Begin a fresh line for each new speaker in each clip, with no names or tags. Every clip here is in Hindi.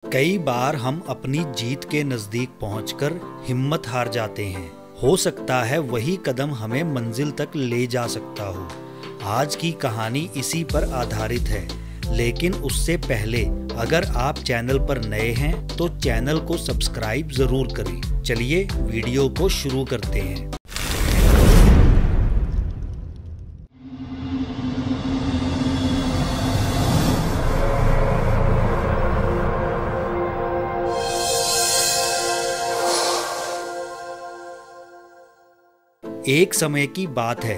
कई बार हम अपनी जीत के नजदीक पहुंचकर हिम्मत हार जाते हैं। हो सकता है वही कदम हमें मंजिल तक ले जा सकता हो। आज की कहानी इसी पर आधारित है, लेकिन उससे पहले अगर आप चैनल पर नए हैं तो चैनल को सब्सक्राइब जरूर करें। चलिए वीडियो को शुरू करते हैं। एक समय की बात है।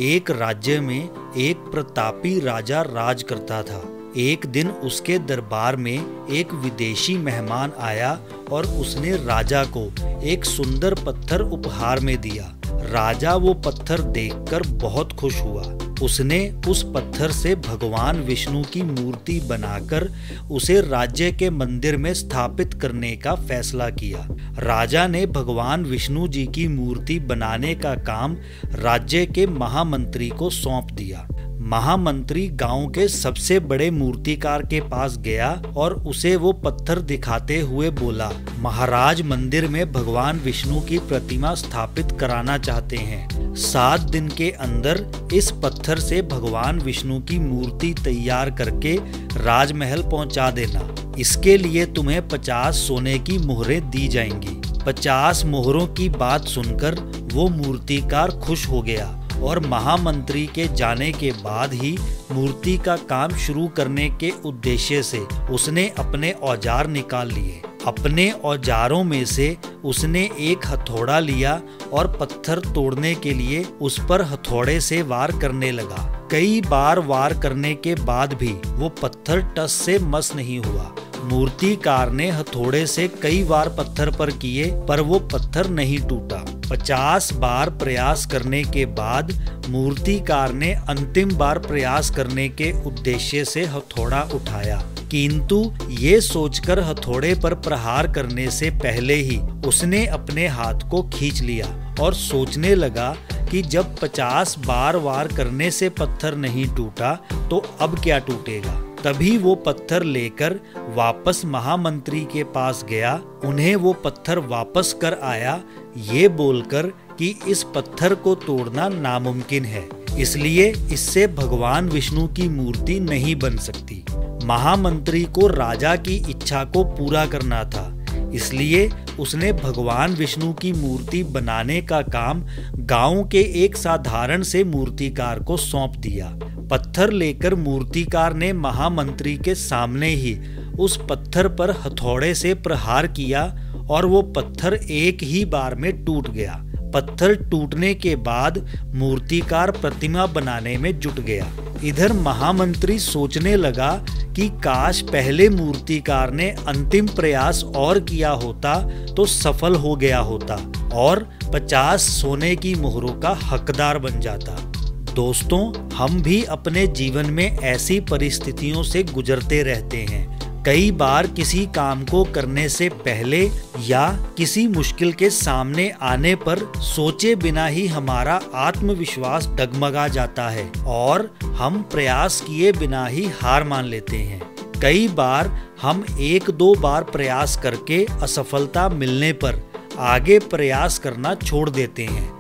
एक राज्य में एक प्रतापी राजा राज करता था। एक दिन उसके दरबार में एक विदेशी मेहमान आया और उसने राजा को एक सुंदर पत्थर उपहार में दिया। राजा वो पत्थर देखकर बहुत खुश हुआ। उसने उस पत्थर से भगवान विष्णु की मूर्ति बनाकर उसे राज्य के मंदिर में स्थापित करने का फैसला किया। राजा ने भगवान विष्णु जी की मूर्ति बनाने का काम राज्य के महामंत्री को सौंप दिया। महामंत्री गांव के सबसे बड़े मूर्तिकार के पास गया और उसे वो पत्थर दिखाते हुए बोला, महाराज मंदिर में भगवान विष्णु की प्रतिमा स्थापित कराना चाहते हैं। 7 दिन के अंदर इस पत्थर से भगवान विष्णु की मूर्ति तैयार करके राजमहल पहुंचा देना। इसके लिए तुम्हें 50 सोने की मोहरें दी जाएंगी। 50 मोहरों की बात सुनकर वो मूर्तिकार खुश हो गया और महामंत्री के जाने के बाद ही मूर्ति का काम शुरू करने के उद्देश्य से उसने अपने औजार निकाल लिए। अपने औजारों में से उसने एक हथौड़ा लिया और पत्थर तोड़ने के लिए उस पर हथौड़े से वार करने लगा। कई बार वार करने के बाद भी वो पत्थर टस से मस नहीं हुआ। मूर्तिकार ने हथौड़े से कई बार पत्थर पर किए पर वो पत्थर नहीं टूटा। 50 बार प्रयास करने के बाद मूर्तिकार ने अंतिम बार प्रयास करने के उद्देश्य से हथौड़ा उठाया, किंतु ये सोचकर हथौड़े पर प्रहार करने से पहले ही उसने अपने हाथ को खींच लिया और सोचने लगा कि जब 50 बार वार करने से पत्थर नहीं टूटा तो अब क्या टूटेगा। तभी वो पत्थर लेकर वापस महामंत्री के पास गया। उन्हें वो पत्थर वापस कर आया, ये बोलकर कि इस पत्थर को तोड़ना नामुमकिन है, इसलिए इससे भगवान विष्णु की मूर्ति नहीं बन सकती। महामंत्री को राजा की इच्छा को पूरा करना था, इसलिए उसने भगवान विष्णु की मूर्ति बनाने का काम गांव के एक साधारण से मूर्तिकार को सौंप दिया। पत्थर लेकर मूर्तिकार ने महामंत्री के सामने ही उस पत्थर पर हथौड़े से प्रहार किया और वो पत्थर एक ही बार में टूट गया। पत्थर टूटने के बाद मूर्तिकार प्रतिमा बनाने में जुट गया। इधर महामंत्री सोचने लगा कि काश पहले मूर्तिकार ने अंतिम प्रयास और किया होता तो सफल हो गया होता और 50 सोने की मोहरों का हकदार बन जाता। दोस्तों, हम भी अपने जीवन में ऐसी परिस्थितियों से गुजरते रहते हैं। कई बार किसी काम को करने से पहले या किसी मुश्किल के सामने आने पर सोचे बिना ही हमारा आत्मविश्वास डगमगा जाता है और हम प्रयास किए बिना ही हार मान लेते हैं। कई बार हम 1-2 बार प्रयास करके असफलता मिलने पर आगे प्रयास करना छोड़ देते हैं,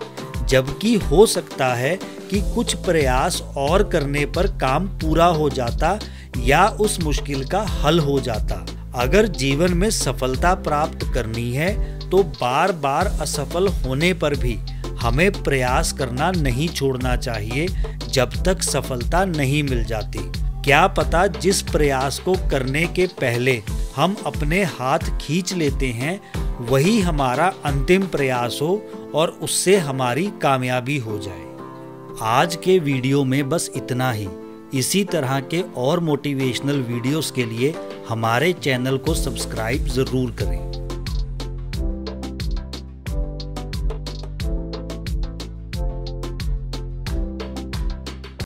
जबकि हो सकता है कि कुछ प्रयास और करने पर काम पूरा हो जाता या उस मुश्किल का हल हो जाता। अगर जीवन में सफलता प्राप्त करनी है तो बार बार असफल होने पर भी हमें प्रयास करना नहीं छोड़ना चाहिए जब तक सफलता नहीं मिल जाती। क्या पता जिस प्रयास को करने के पहले हम अपने हाथ खींच लेते हैं वही हमारा अंतिम प्रयास हो और उससे हमारी कामयाबी हो जाए। आज के वीडियो में बस इतना ही। इसी तरह के और मोटिवेशनल वीडियोस के लिए हमारे चैनल को सब्सक्राइब जरूर करें।